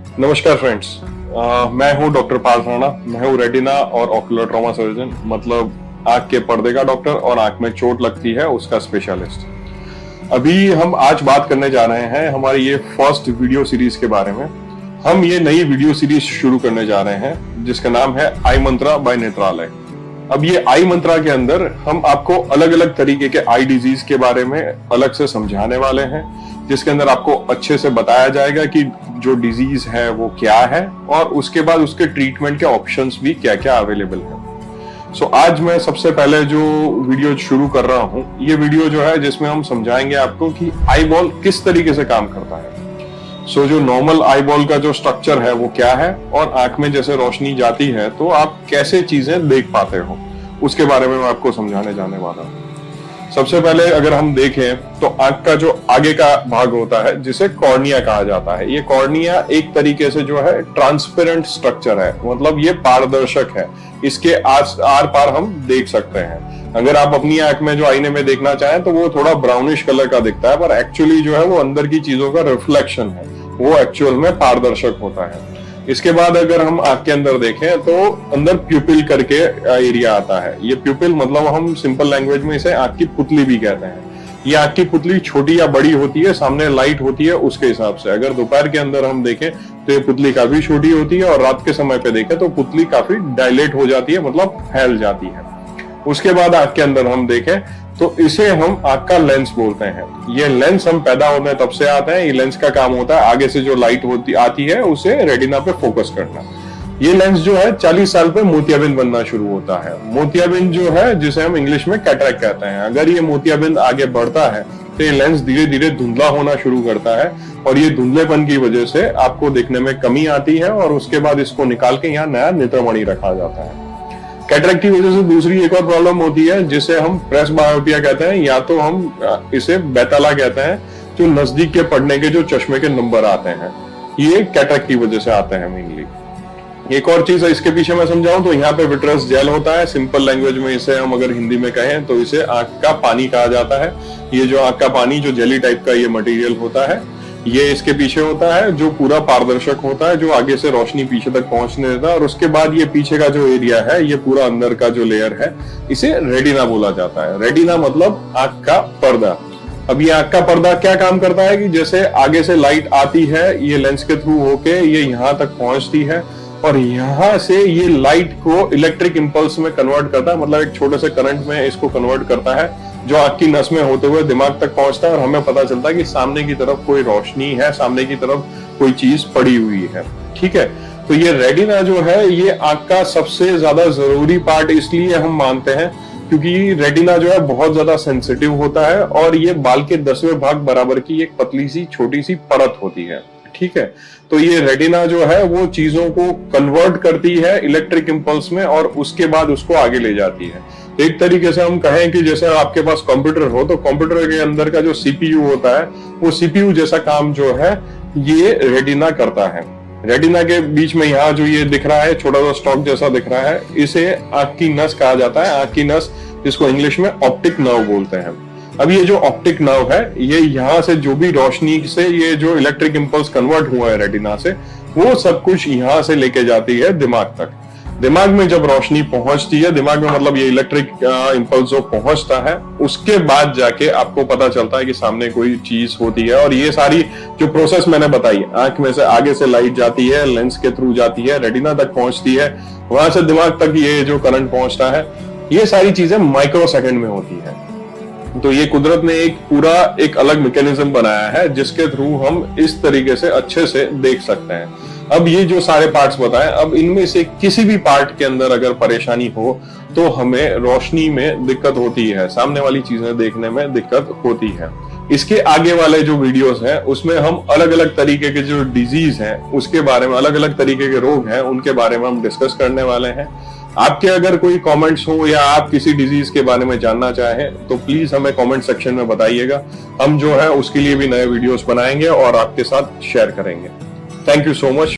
नमस्कार फ्रेंड्स। मैं हूं डॉक्टर पाल राणा। मैं हूं रेटिना और ऑक्यूलर ट्रॉमा सर्जन, मतलब आंख के पर्दे का डॉक्टर और आंख में चोट लगती है उसका स्पेशलिस्ट। अभी हम आज बात करने जा रहे हैं हमारी ये फर्स्ट वीडियो सीरीज के बारे में। हम ये नई वीडियो सीरीज शुरू करने जा रहे हैं जिसका नाम है आई मंत्रा बाय नेत्रालय। अब ये आई मंत्रा के अंदर हम आपको अलग अलग तरीके के आई डिजीज के बारे में अलग से समझाने वाले हैं, जिसके अंदर आपको अच्छे से बताया जाएगा कि जो डिजीज है वो क्या है और उसके बाद उसके ट्रीटमेंट के ऑप्शंस भी क्या क्या अवेलेबल है। सो आज मैं सबसे पहले जो वीडियो शुरू कर रहा हूं, ये वीडियो जो है जिसमें हम समझाएंगे आपको कि आई बॉल किस तरीके से काम करता है। जो नॉर्मल आई बॉल का जो स्ट्रक्चर है वो क्या है और आंख में जैसे रोशनी जाती है तो आप कैसे चीजें देख पाते हो, उसके बारे में मैं आपको समझाने जाने वाला हूँ। सबसे पहले अगर हम देखें तो आंख का जो आगे का भाग होता है जिसे कॉर्निया कहा जाता है। ये कॉर्निया एक तरीके से जो है ट्रांसपेरेंट स्ट्रक्चर है, मतलब ये पारदर्शक है, इसके आर पार हम देख सकते हैं। अगर आप अपनी आंख में जो आईने में देखना चाहें तो वो थोड़ा ब्राउनिश कलर का दिखता है, पर एक्चुअली जो है वो अंदर की चीजों का रिफ्लेक्शन है, वो एक्चुअल में पारदर्शक होता है। इसके बाद अगर हम आंख के अंदर देखें तो अंदर प्यूपिल करके एरिया आता है। ये प्यूपिल मतलब हम सिंपल लैंग्वेज में इसे आंख की पुतली भी कहते हैं। ये आंख की पुतली छोटी या बड़ी होती है, सामने लाइट होती है उसके हिसाब से। अगर दोपहर के अंदर हम देखें तो ये पुतली काफी छोटी होती है और रात के समय पे देखें तो पुतली काफी डायलेट हो जाती है, मतलब फैल जाती है। उसके बाद आंख के अंदर हम देखें तो इसे हम आंख का लेंस बोलते हैं। ये लेंस हम पैदा होने तब से आते हैं। ये लेंस का काम होता है आगे से जो लाइट आती है उसे रेटिना पे फोकस करना। ये लेंस जो है 40 साल पे मोतियाबिंद बनना शुरू होता है। मोतियाबिंद जो है जिसे हम इंग्लिश में कैटरेक्ट कहते हैं, अगर ये मोतियाबिंद आगे बढ़ता है तो ये लेंस धीरे धीरे धुंधला होना शुरू करता है और ये धुंधलेपन की वजह से आपको देखने में कमी आती है और उसके बाद इसको निकाल के यहाँ नया नेत्रमणि रखा जाता है। कैटरेक्ट की वजह से दूसरी एक और प्रॉब्लम होती है जिसे हम प्रेस बायोपिया कहते हैं, या तो हम इसे बैताला कहते हैं, जो नजदीक के पढ़ने के जो चश्मे के नंबर आते हैं, ये कैटरेक्ट की वजह से आते हैं मेनली। एक और चीज है इसके पीछे मैं समझाऊं तो यहाँ पे विट्रस जेल होता है। सिंपल लैंग्वेज में इसे हम अगर हिंदी में कहें तो इसे आंख का पानी कहा जाता है। ये जो आंख का पानी जो जेली टाइप का ये मटेरियल होता है, ये इसके पीछे होता है जो पूरा पारदर्शक होता है, जो आगे से रोशनी पीछे तक पहुंचने देता है। और उसके बाद ये पीछे का जो एरिया है, ये पूरा अंदर का जो लेयर है, इसे रेटिना बोला जाता है। रेटिना मतलब आंख का पर्दा। अब ये आंख का पर्दा क्या काम करता है कि जैसे आगे से लाइट आती है, ये लेंस के थ्रू होके ये यहाँ तक पहुंचती है और यहाँ से ये लाइट को इलेक्ट्रिक इंपल्स में कन्वर्ट करता है, मतलब एक छोटे से करंट में इसको कन्वर्ट करता है, जो आंख की नस में होते हुए दिमाग तक पहुंचता है और हमें पता चलता है कि सामने की तरफ कोई रोशनी है, सामने की तरफ कोई चीज पड़ी हुई है। ठीक है, तो ये रेटिना जो है ये आंख का सबसे ज्यादा जरूरी पार्ट इसलिए हम मानते हैं क्योंकि रेटिना जो है बहुत ज्यादा सेंसिटिव होता है और ये बाल के 10वें भाग बराबर की एक पतली सी छोटी सी परत होती है। ठीक है, तो ये रेटिना जो है वो चीजों को कन्वर्ट करती है इलेक्ट्रिक इंपल्स में और उसके बाद उसको आगे ले जाती है। एक तरीके से हम कहें कि जैसे आपके पास कंप्यूटर हो तो कंप्यूटर के अंदर का जो सीपीयू होता है वो सीपीयू जैसा काम जो है ये रेटिना करता है। रेटिना के बीच में यहाँ जो ये दिख रहा है छोटा सा स्टॉक जैसा दिख रहा है, इसे आंख की नस कहा जाता है। आंख की नस जिसको इंग्लिश में ऑप्टिक नर्व बोलते हैं। अब ये जो ऑप्टिक नर्व है ये यहाँ से जो भी रोशनी से ये जो इलेक्ट्रिक इंपल्स कन्वर्ट हुआ है रेटिना से, वो सब कुछ यहाँ से लेके जाती है दिमाग तक। दिमाग में जब रोशनी पहुंचती है, दिमाग में मतलब ये इलेक्ट्रिक इंपल्स जो पहुंचता है, उसके बाद जाके आपको पता चलता है कि सामने कोई चीज होती है। और ये सारी जो प्रोसेस मैंने बताई, आंख में से आगे से लाइट जाती है, लेंस के थ्रू जाती है, रेटिना तक पहुंचती है, वहां से दिमाग तक ये जो करंट पहुंचता है, ये सारी चीजें माइक्रो सेकेंड में होती है। तो ये कुदरत ने एक अलग मैकेनिज्म बनाया है जिसके थ्रू हम इस तरीके से अच्छे से देख सकते हैं। अब ये जो सारे पार्ट्स बताएं, अब इनमें से किसी भी पार्ट के अंदर अगर परेशानी हो तो हमें रोशनी में दिक्कत होती है, सामने वाली चीजें देखने में दिक्कत होती है। इसके आगे वाले जो वीडियोस हैं उसमें हम अलग अलग तरीके के जो डिजीज हैं उसके बारे में, अलग अलग तरीके के रोग हैं उनके बारे में हम डिस्कस करने वाले हैं। आपके अगर कोई कमेंट्स हो या आप किसी डिजीज के बारे में जानना चाहें तो प्लीज हमें कमेंट सेक्शन में बताइएगा। हम जो है उसके लिए भी नए वीडियोस बनाएंगे और आपके साथ शेयर करेंगे। Thank you so much.